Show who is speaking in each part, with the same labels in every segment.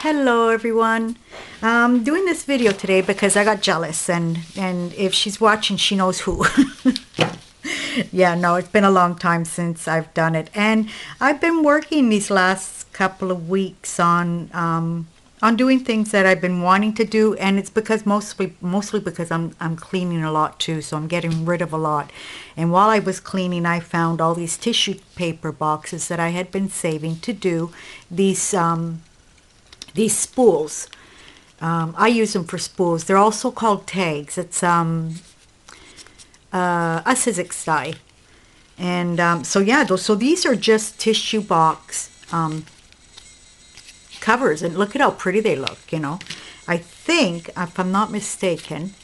Speaker 1: Hello everyone. I'm doing this video today because I got jealous and if she's watching she knows who. Yeah, no, it's been a long time since I've done it, and I've been working these last couple of weeks on doing things that I've been wanting to do, and it's because mostly because I'm cleaning a lot too, so I'm getting rid of a lot. And while I was cleaning, I found all these tissue paper boxes that I had been saving to do these spools. I use them for spools. They're also called tags. It's a Sizzix die. And so yeah, so these are just tissue box covers, and look at how pretty they look, you know. I think, if I'm not mistaken,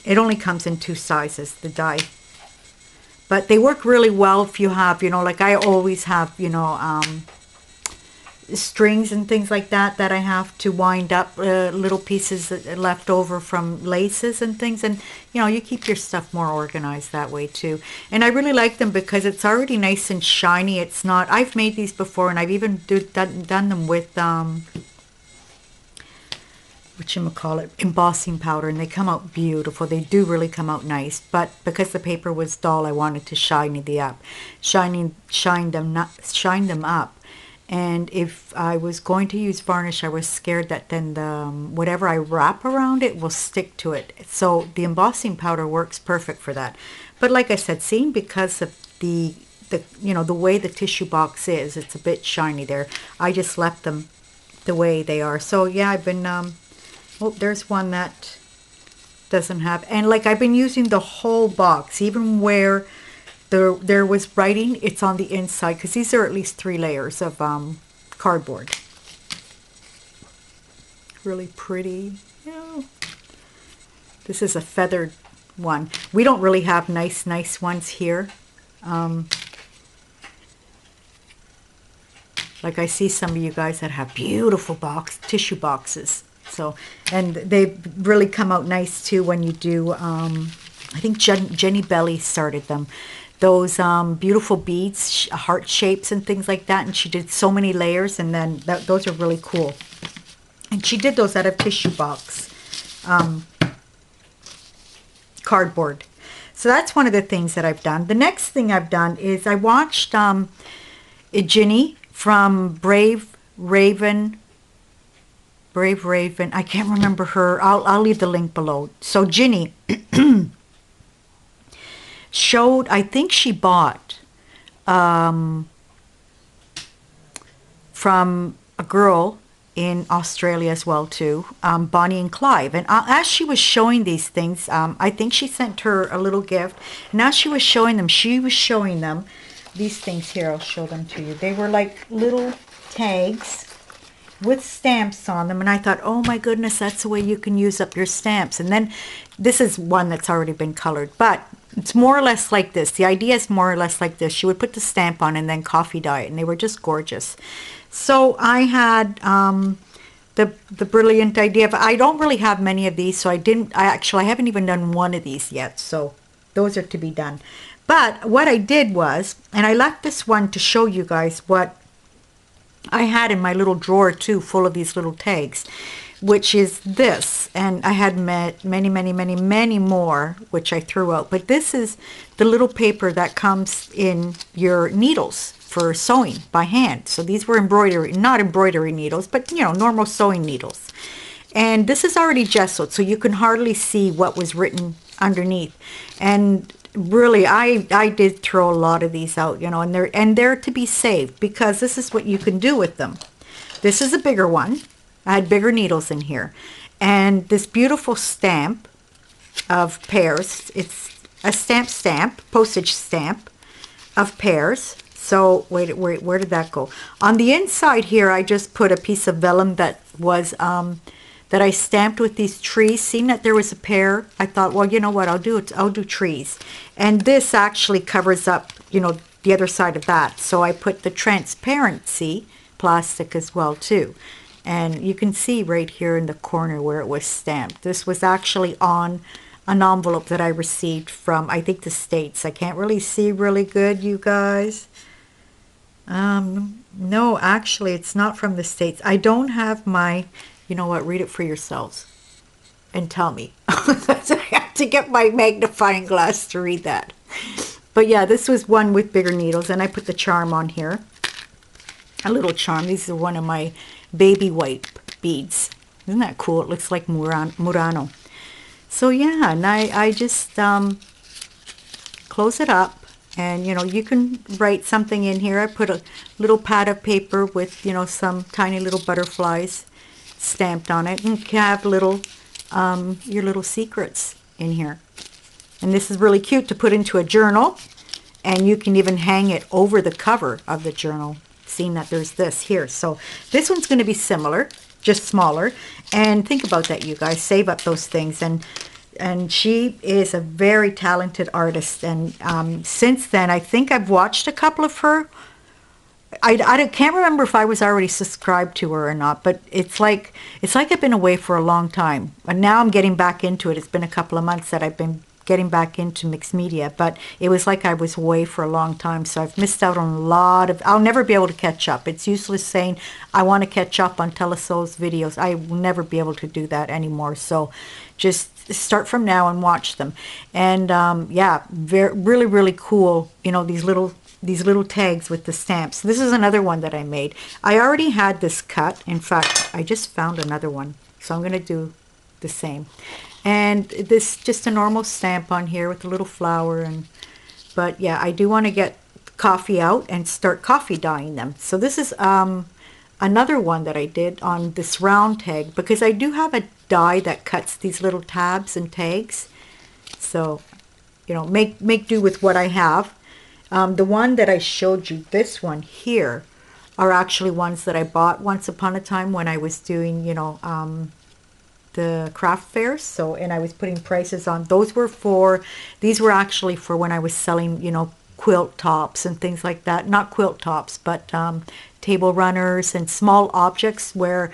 Speaker 1: it only comes in two sizes, the die. But they work really well if you have, you know, like I always have, you know, strings and things like that I have to wind up, little pieces left over from laces and things, and you know, you keep your stuff more organized that way too. And I really like them because it's already nice and shiny. It's not, I've made these before, and I've even done them with whatchamacallit, embossing powder, and they come out beautiful. They do really come out nice, but because the paper was dull, I wanted to shine them up. And if I was going to use varnish, I was scared that then the whatever I wrap around it will stick to it. So the embossing powder works perfect for that. But like I said, seeing because of the you know, the way the tissue box is, it's a bit shiny there. I just left them the way they are. So yeah, I've been oh, there's one that doesn't have, and like I've been using the whole box, even where there was writing, it's on the inside, because these are at least 3 layers of cardboard. Really pretty. Yeah. This is a feathered one. We don't really have nice ones here. Like I see some of you guys that have beautiful tissue boxes. So, and they really come out nice too when you do, I think Jenny Belly started them. Those beautiful beads, heart shapes and things like that, and she did so many layers, and then those are really cool. And she did those out of tissue box cardboard. So that's one of the things that I've done. The next thing I've done is I watched Ginny from Brave Raven. I can't remember her. I'll leave the link below. So Ginny showed, I think she bought from a girl in Australia as well too, Bonnie and Clive. And as she was showing these things, I think she sent her a little gift. And as she was showing them, these things here. I'll show them to you. They were like little tags with stamps on them, and I thought, oh my goodness, that's the way you can use up your stamps. And then this is one that's already been colored, but it's more or less like this. The idea is more or less like this. She would put the stamp on and then coffee dye it, and they were just gorgeous. So I had the brilliant idea of, I don't really have many of these, so I haven't even done one of these yet, so those are to be done. But what I did was, and I left this one to show you guys what I had in my little drawer too, full of these little tags, which is this. And I had many more, which I threw out. But this is the little paper that comes in your needles for sewing by hand. So these were not embroidery needles, but you know, normal sewing needles. And this is already gessoed, so you can hardly see what was written underneath. And really, I did throw a lot of these out, you know, and they're to be saved, because this is what you can do with them. This is a bigger one. I had bigger needles in here, and this beautiful stamp of pears. It's a stamp, postage stamp of pears. So wait, where did that go? On the inside here, I just put a piece of vellum that was that I stamped with these trees. Seeing that there was a pear, I thought, well, you know what, I'll do trees. And this actually covers up, you know, the other side of that. So I put the transparency plastic as well too. And you can see right here in the corner where it was stamped. This was actually on an envelope that I received from, I think, the States. I can't really see really good, you guys. No, actually, it's not from the States. I don't have my, you know what, read it for yourselves and tell me. I have to get my magnifying glass to read that. But yeah, this was one with bigger needles, and I put the charm on here. A little charm. These are one of my baby wipe beads. Isn't that cool? It looks like Murano. So yeah, and I just close it up, and you know, you can write something in here. I put a little pad of paper with, you know, some tiny little butterflies stamped on it, and you can have little your little secrets in here. And this is really cute to put into a journal, and you can even hang it over the cover of the journal, seeing that there's this here. So this one's going to be similar, just smaller. And think about that, you guys. Save up those things. And she is a very talented artist. And since then, I think I've watched a couple of her. I can't remember if I was already subscribed to her or not, but it's like I've been away for a long time. And now I'm getting back into it. It's been a couple of months that I've been getting back into mixed media, but it was like I was away for a long time, so I've missed out on a lot of. I'll never be able to catch up. It's useless saying I want to catch up on Telesol's videos. I will never be able to do that anymore, so just start from now and watch them. And yeah, really, really cool, you know, these little tags with the stamps. This is another one that I made. I already had this cut. In fact, I just found another one, so I'm going to do the same. And this just a normal stamp on here with a little flower. But yeah, I do want to get coffee out and start coffee dyeing them. So this is another one that I did on this round tag, because I do have a die that cuts these little tabs and tags. So, you know, make do with what I have. The one that I showed you, this one here, are actually ones that I bought once upon a time when I was doing, you know, the craft fairs. So, and I was putting prices on. These were actually for when I was selling, you know, quilt tops and things like that. Not quilt tops, but table runners and small objects where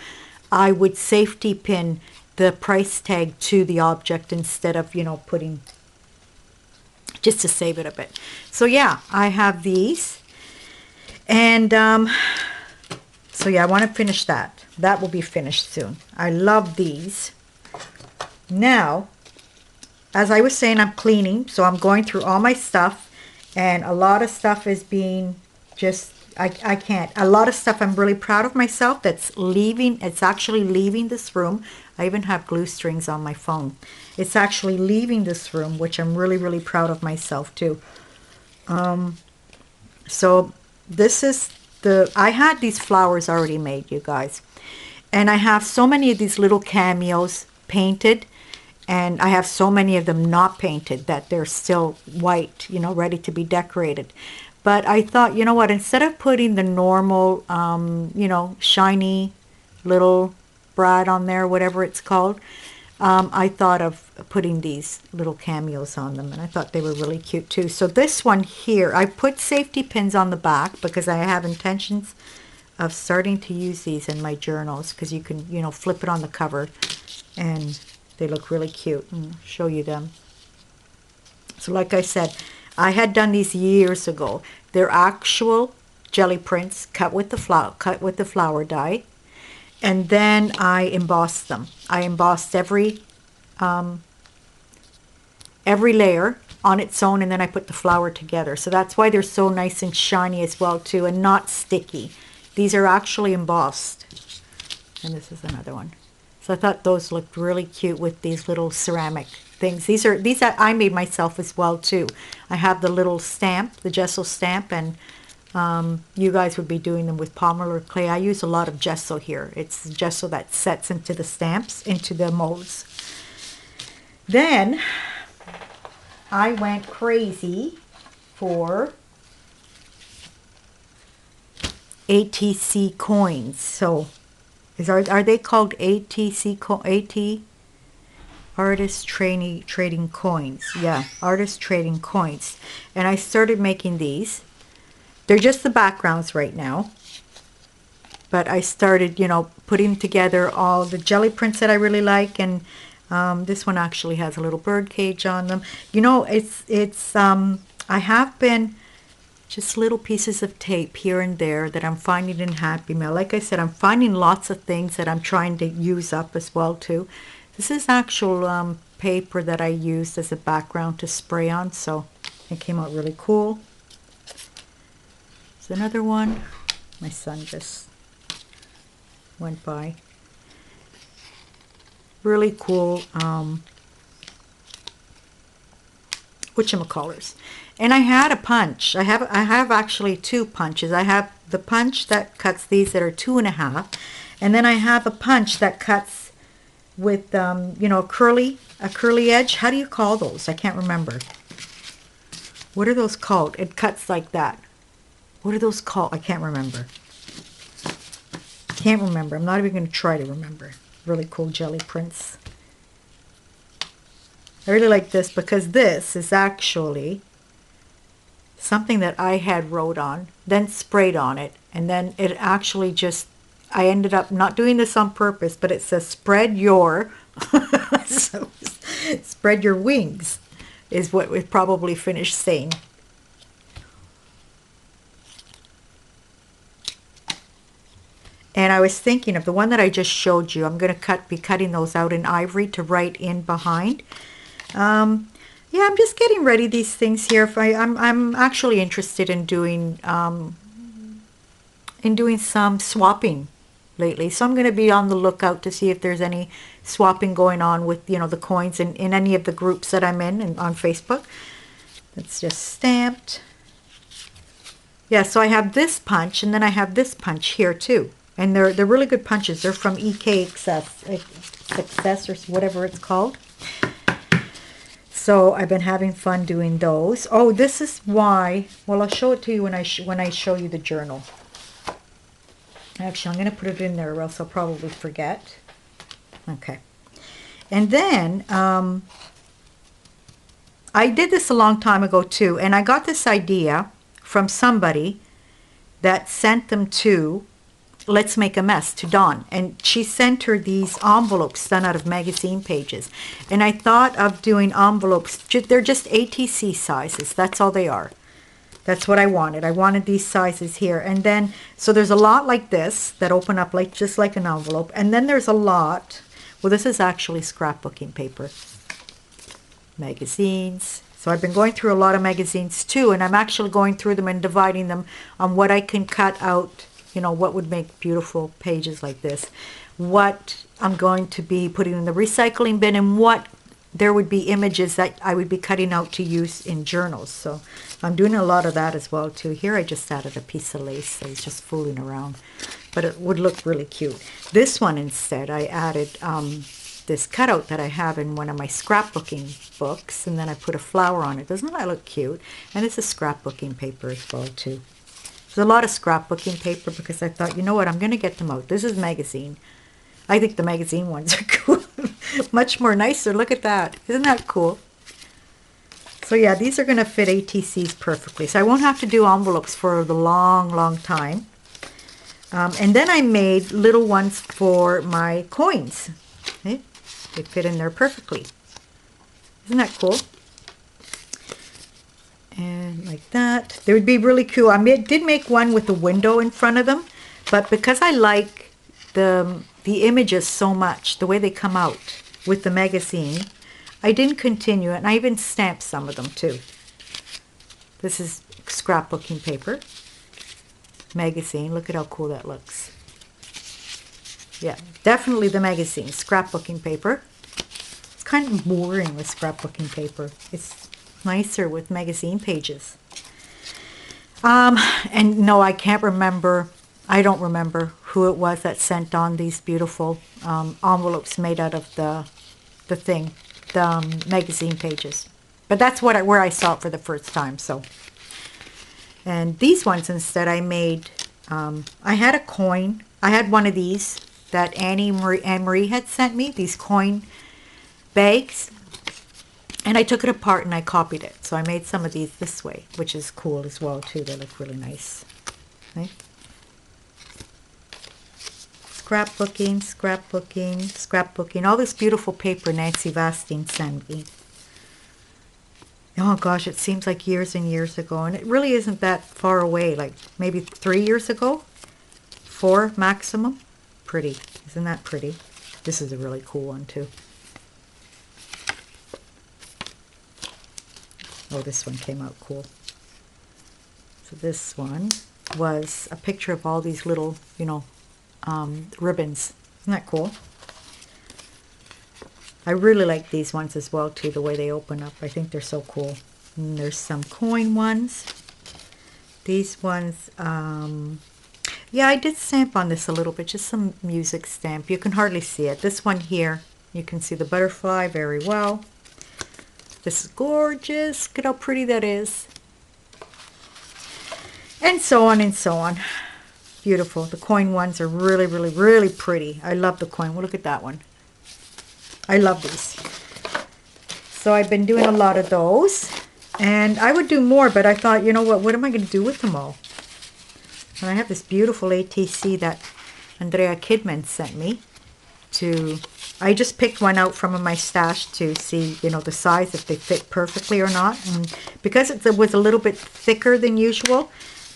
Speaker 1: I would safety pin the price tag to the object instead of, you know, putting, just to save it a bit. So yeah, I have these. And so yeah, I want to finish that. That will be finished soon. I love these. Now, as I was saying, I'm cleaning, so I'm going through all my stuff, and a lot of stuff is being just, I can't. A lot of stuff I'm really proud of myself that's leaving, it's actually leaving this room. I even have glue strings on my phone. It's actually leaving this room, which I'm really, really proud of myself too. So this is I had these flowers already made, you guys. And I have so many of these little cameos painted, and I have so many of them not painted that they're still white, you know, ready to be decorated. But I thought, you know what, instead of putting the normal, you know, shiny little brad on there, whatever it's called, I thought of putting these little cameos on them, and I thought they were really cute too. So this one here, I put safety pins on the back because I have intentions of starting to use these in my journals, because you can, you know, flip it on the cover and they look really cute. And I'll show you them. So like I said, I had done these years ago. They're actual jelly prints cut with the flower die. And then I embossed them. I embossed every layer on its own, and then I put the flower together. So that's why they're so nice and shiny as well too, and not sticky. These are actually embossed. And this is another one. So I thought those looked really cute with these little ceramic things. These are I made myself as well too. I have the little stamp, the gesso stamp, and you guys would be doing them with polymer clay. I use a lot of gesso here. It's gesso that sets into the stamps, into the molds. Then I went crazy for ATC coins. So are they called AT artist trading coins? Yeah, artist trading coins. And I started making these. They're just the backgrounds right now. But I started, you know, putting together all the jelly prints that I really like, and this one actually has a little bird cage on them. You know, I have been Just little pieces of tape here and there that I'm finding in Happy Mail. Like I said, I'm finding lots of things that I'm trying to use up as well too. This is actual paper that I used as a background to spray on, so it came out really cool. There's another one. My son just went by. Really cool whatchamacallers. And I had a punch. I have actually two punches. I have the punch that cuts these that are 2.5, and then I have a punch that cuts with you know, a curly edge. How do you call those? I can't remember. What are those called? It cuts like that. What are those called? I can't remember. Can't remember. I'm not even going to try to remember. Really cool jelly prints. I really like this because this is actually something that I had wrote on, then sprayed on it, and then it actually just, I ended up not doing this on purpose, but it says spread your, so, spread your wings is what we probably finished saying. And I was thinking of the one that I just showed you. I'm going to be cutting those out in ivory to write in behind. Yeah, I'm just getting ready these things here. I'm actually interested in doing some swapping lately. So I'm going to be on the lookout to see if there's any swapping going on with, you know, the coins in any of the groups that I'm in and on Facebook. It's just stamped. Yeah, so I have this punch, and then I have this punch here too. And they're really good punches. They're from EK Success or whatever it's called. So I've been having fun doing those. Oh, this is why. Well, I'll show it to you when I show you the journal. Actually, I'm going to put it in there or else I'll probably forget. Okay. And then I did this a long time ago too, and I got this idea from somebody that sent them to Let's Make a Mess, to Dawn, and she sent her these envelopes done out of magazine pages, and I thought of doing envelopes. They're just ATC sizes. That's all they are. That's what I wanted. I wanted these sizes here, and then so there's a lot like this that open up like just like an envelope, and then there's a lot. Well, this is actually scrapbooking paper. Magazines. So I've been going through a lot of magazines too, and I'm actually going through them and dividing them on what I can cut out. You know, what would make beautiful pages like this, what I'm going to be putting in the recycling bin, and what there would be images that I would be cutting out to use in journals. So I'm doing a lot of that as well too. Here I just added a piece of lace. I was just fooling around, but it would look really cute. This one instead, I added this cutout that I have in one of my scrapbooking books, and then I put a flower on it. Doesn't that look cute? And it's a scrapbooking paper as well too. There's a lot of scrapbooking paper because I thought, you know what, I'm going to get them out. This is magazine. I think the magazine ones are cool. Much more nicer. Look at that. Isn't that cool? So yeah, these are going to fit ATCs perfectly. So I won't have to do envelopes for the long, long time. And then I made little ones for my coins. Okay? They fit in there perfectly. Isn't that cool? And like that. They would be really cool. I did make one with a window in front of them, but because I like the images so much, the way they come out with the magazine, I didn't continue it, and I even stamped some of them too. This is scrapbooking paper. Magazine. Look at how cool that looks. Yeah, definitely the magazine. Scrapbooking paper. It's kind of boring with scrapbooking paper. It's nicer with magazine pages. And no, I can't remember. I don't remember who it was that sent on these beautiful envelopes made out of the magazine pages. But that's where I saw it for the first time. So, and these ones instead, I made. I had a coin. I had one of these that Anne Marie had sent me. These coin bags. And I took it apart and I copied it. So I made some of these this way, which is cool as well too. They look really nice. Okay. Scrapbooking, scrapbooking, scrapbooking. All this beautiful paper Nancy Vastine sent me. Oh gosh, it seems like years and years ago, and it really isn't that far away, like maybe 3 years ago, 4 maximum. Pretty, isn't that pretty? This is a really cool one too. Oh, this one came out cool. So this one was a picture of all these little, ribbons. Isn't that cool? I really like these ones as well too, the way they open up. I think they're so cool. And there's some coin ones. These ones, yeah, I did stamp on this a little bit, just some music stamp. You can hardly see it. This one here, you can see the butterfly very well. This is gorgeous. Look at how pretty that is. And so on and so on. Beautiful. The coin ones are really, really, really pretty. I love the coin. Well, look at that one. I love these. So I've been doing a lot of those. And I would do more, but I thought, you know what am I going to do with them all? And I have this beautiful ATC that Andrea Kidman sent me to... I just picked one out from my stash to see, the size, if they fit perfectly or not. And because it was a little bit thicker than usual,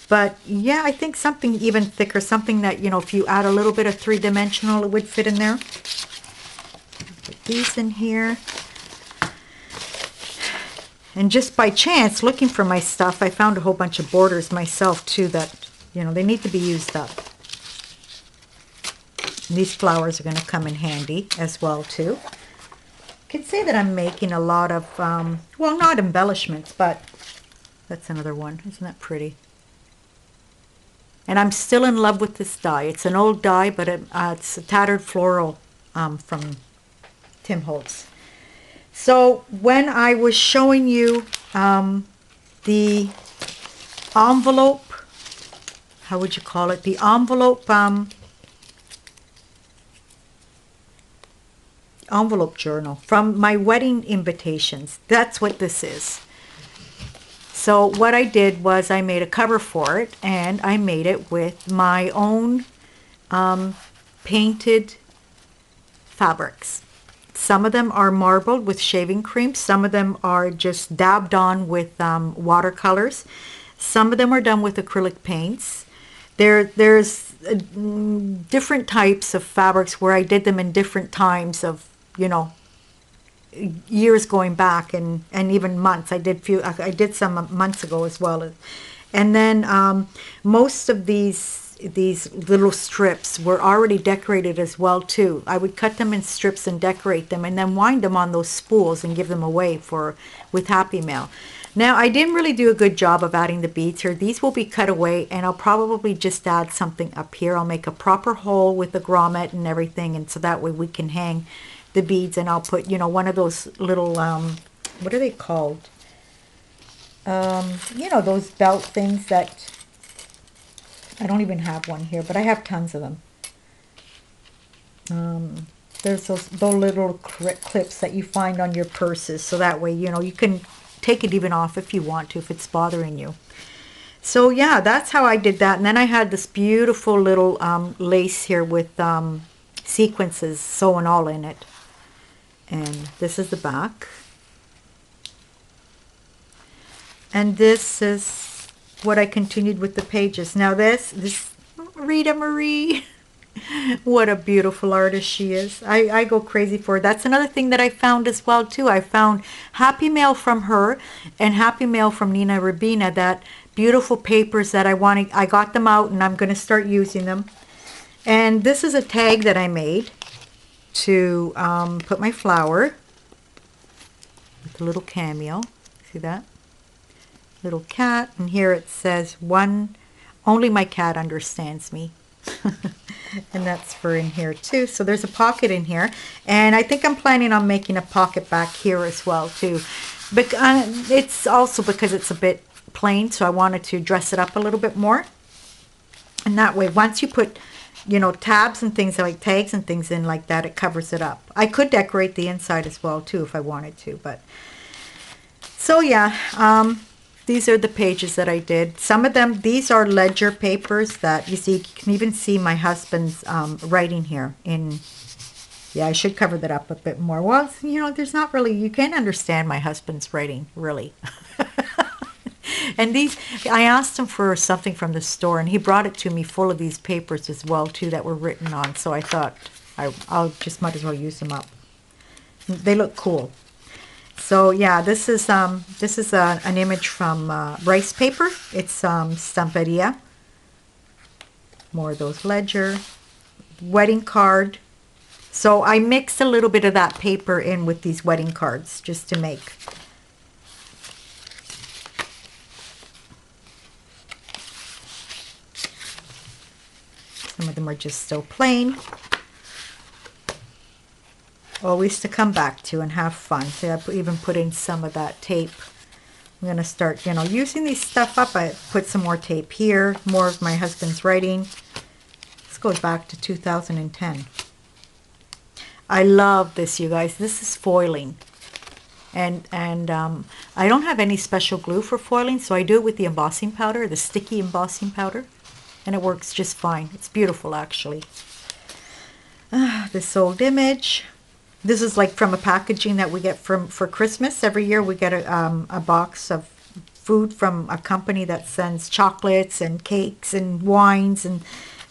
Speaker 1: but yeah, I think something even thicker, something that, if you add a little bit of three-dimensional, it would fit in there. Put these in here. And just by chance, looking for my stuff, I found a whole bunch of borders myself too that, they need to be used up. And these flowers are going to come in handy as well too. I can say that I'm making a lot of, well, not embellishments, but that's another one. Isn't that pretty? And I'm still in love with this die. It's an old die, but it's a tattered floral from Tim Holtz. So when I was showing you the envelope, how would you call it? The envelope envelope journal from my wedding invitations. That's what this is. So what I did was I made a cover for it, and I made it with my own painted fabrics. Some of them are marbled with shaving cream. Some of them are just dabbed on with watercolors. Some of them are done with acrylic paints. There's different types of fabrics where I did them in different times of, years going back and even months. I did some months ago as well. And then most of these little strips were already decorated as well too. I would cut them in strips and decorate them and then wind them on those spools and give them away with Happy Mail. Now I didn't really do a good job of adding the beads here. These will be cut away, and I'll probably just add something up here. I'll make a proper hole with the grommet and everything, and so that way we can hang the beads, and I'll put, one of those little, what are they called? Those belt things that, I don't even have one here, but I have tons of them. There's those little clips that you find on your purses, so that way, you can take it even off if you want to, if it's bothering you. So yeah, that's how I did that. And then I had this beautiful little lace here with sequences sewn all in it. And this is the back. And this is what I continued with the pages. Now this Rita Marie, what a beautiful artist she is. I go crazy for her. That's another thing that I found as well too. I found Happy Mail from her and Happy Mail from Nina Rabina, that beautiful papers that I got them out, and I'm going to start using them. And this is a tag that I made to put my flower with a little cameo. See that? Little cat. And here it says, only my cat understands me. And that's for in here too. So there's a pocket in here, and I think I'm planning on making a pocket back here as well too. But it's also because it's a bit plain, so I wanted to dress it up a little bit more. And that way, once you put, tabs and things like tags and things in like that, it covers it up. I could decorate the inside as well too if I wanted to, but so yeah. These are the pages that I did. Some of them, these are ledger papers that you see. You can even see my husband's writing here in Yeah, I should cover that up a bit more. Well, you know, there's not really, you can't understand my husband's writing, really. And these, I asked him for something from the store, and he brought it to me full of these papers as well, too, that were written on. So I thought I'll just might as well use them up. They look cool. So yeah, this is an image from rice paper. It's Stamperia. More of those ledger, wedding card. So I mixed a little bit of that paper in with these wedding cards just to make. Some of them are just so plain. Always to come back to and have fun. So I even put in some of that tape. I'm going to start, you know, using these stuff up. I put some more tape here, more of my husband's writing. This goes back to 2010. I love this, you guys. This is foiling. And I don't have any special glue for foiling, so I do it with the embossing powder, the sticky embossing powder. And it works just fine. It's beautiful, actually. This old image. This is like from a packaging that we get for Christmas. Every year we get a box of food from a company that sends chocolates and cakes and wines.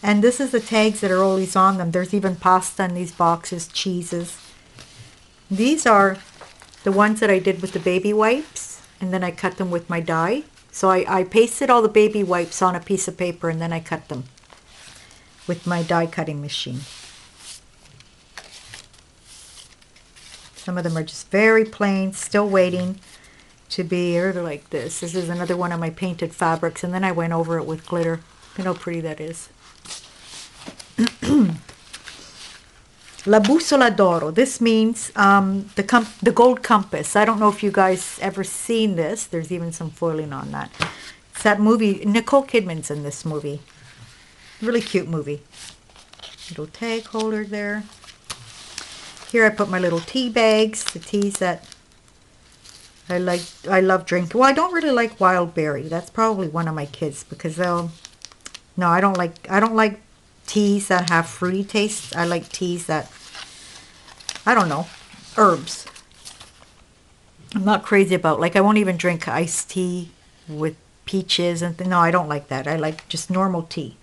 Speaker 1: And this is the tags that are always on them. There's even pasta in these boxes, cheeses. These are the ones that I did with the baby wipes. And then I cut them with my die. So I pasted all the baby wipes on a piece of paper, and then I cut them with my die cutting machine. Some of them are just very plain, still waiting to be like this. This is another one of my painted fabrics, and then I went over it with glitter. Look at how pretty that is. La Bussola d'Oro. This means the gold compass. I don't know if you guys ever seen this. There's even some foiling on that. It's that movie. Nicole Kidman's in this movie. Really cute movie. Little tag holder there. Here I put my little tea bags, the teas that I love drinking. Well, I don't really like wild berry. That's probably one of my kids because they'll. No, I don't like teas that have fruity taste. I like teas that, I don't know, herbs. I'm not crazy about, like, I won't even drink iced tea with peaches and no, I don't like that. I like just normal tea.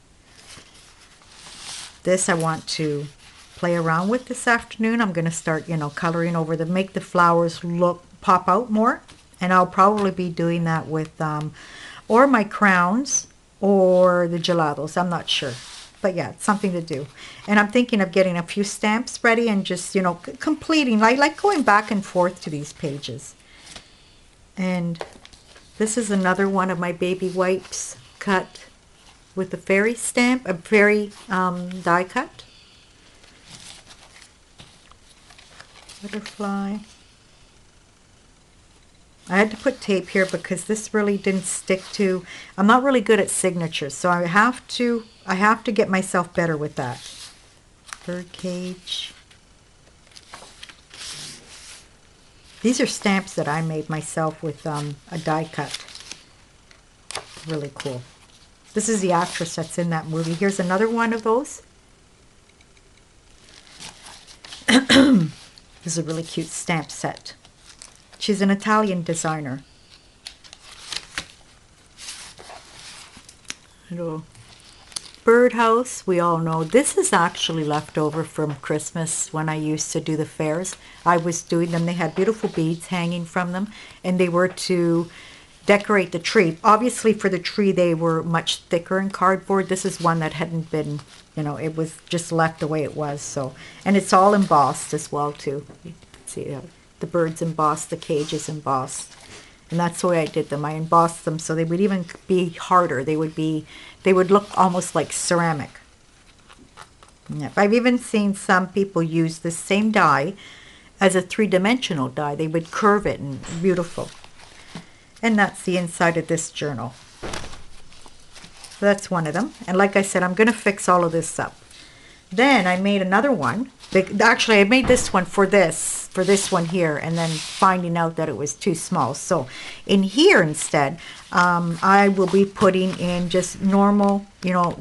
Speaker 1: This I want to play around with this afternoon. I'm going to start, you know, coloring over them, make the flowers pop out more. And I'll probably be doing that with or my crowns or the gelatos. I'm not sure. But yeah, it's something to do. And I'm thinking of getting a few stamps ready and just, you know, completing. I like going back and forth to these pages. And this is another one of my baby wipes cut with a fairy stamp, a fairy die cut. Butterfly. I had to put tape here because this really didn't stick to. I'm not really good at signatures, so I have to get myself better with that. Bird cage. These are stamps that I made myself with a die cut. Really cool. This is the actress that's in that movie. Here's another one of those. This is a really cute stamp set. She's an Italian designer. Little birdhouse, we all know. This is actually left over from Christmas when I used to do the fairs. I was doing them. They had beautiful beads hanging from them, and they were to decorate the tree. Obviously, for the tree, they were much thicker in cardboard. This is one that hadn't been, you know, it was just left the way it was. So, and it's all embossed as well, too. You can see the birds embossed, the cages embossed. And that's the way I did them. I embossed them so they would even be harder. They would look almost like ceramic. Yep. I've even seen some people use the same die as a three-dimensional die. They would curve it and beautiful. And that's the inside of this journal. So that's one of them. And like I said, I'm going to fix all of this up. Then I made another one. Actually, I made this one for this one here, and then finding out that it was too small. So in here instead, I will be putting in just normal, you know,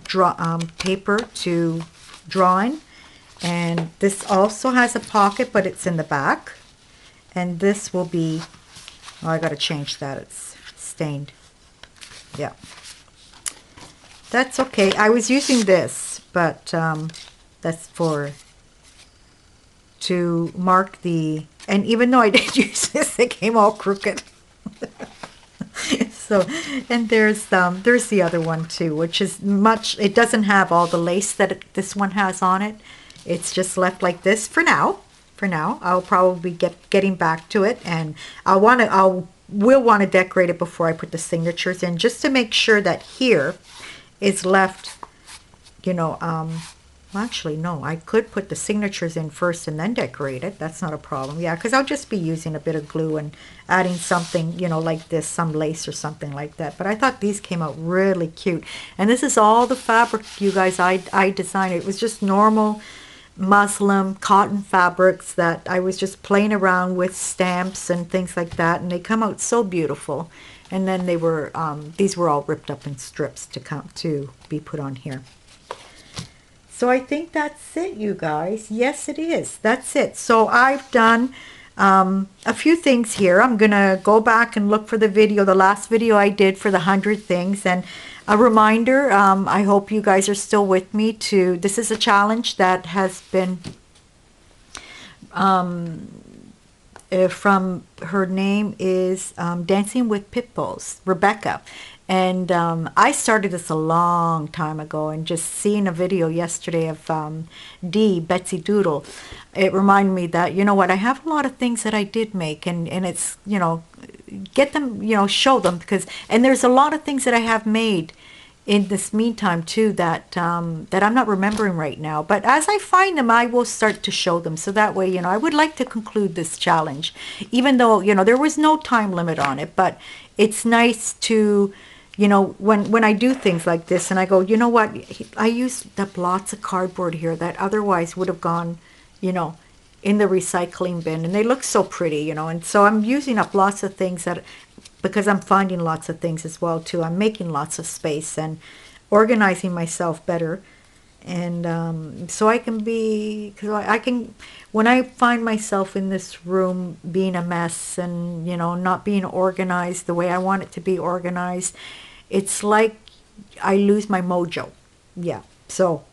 Speaker 1: paper to draw in. And this also has a pocket, but it's in the back. And this will be, oh, I got to change that. It's stained. Yeah. That's okay. I was using this, but that's to mark the, and even though I did use this, it came all crooked. So, and there's the other one too, which is much, it doesn't have all the lace that this one has on it. It's just left like this for now. For now, I'll probably be getting back to it, and will want to decorate it before I put the signatures in, just to make sure that here is left, you know, well, actually, no, I could put the signatures in first and then decorate it. That's not a problem. Yeah, because I'll just be using a bit of glue and adding something, you know, like this, some lace or something like that. But I thought these came out really cute. And this is all the fabric, you guys, I designed. It was just normal muslin, cotton fabrics that I was just playing around with, stamps and things like that. And they come out so beautiful. And then they were, these were all ripped up in strips to be put on here. So I think that's it, you guys. Yes, it is. That's it. So I've done a few things here. I'm going to go back and look for the video, the last video I did for the 100 things. And a reminder, I hope you guys are still with me this is a challenge that has been from, her name is Dancing with Pitbulls, Rebecca. And I started this a long time ago, and just seeing a video yesterday of Betsy Doodle, it reminded me that, you know what, I have a lot of things that I did make, and it's, you know, get them, you know, show them, because, and there's a lot of things that I have made in this meantime too that that I'm not remembering right now, but as I find them, I will start to show them, so that way, you know, I would like to conclude this challenge, even though, you know, there was no time limit on it. But it's nice to, you know, when I do things like this and I go, you know what, I used up lots of cardboard here that otherwise would have gone, you know, in the recycling bin, and they look so pretty, you know, and so I'm using up lots of things that, because I'm finding lots of things as well too. I'm making lots of space and organizing myself better, and so I can be, because I can, when I find myself in this room being a mess and, you know, not being organized the way I want it to be organized, it's like I lose my mojo. Yeah, so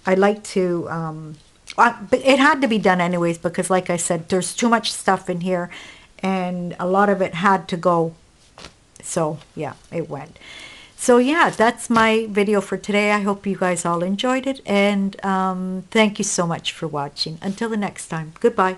Speaker 1: I like to, but it had to be done anyways, because like I said, there's too much stuff in here and a lot of it had to go. So yeah, it went. So yeah, that's my video for today. I hope you guys all enjoyed it, and thank you so much for watching. Until the next time, goodbye.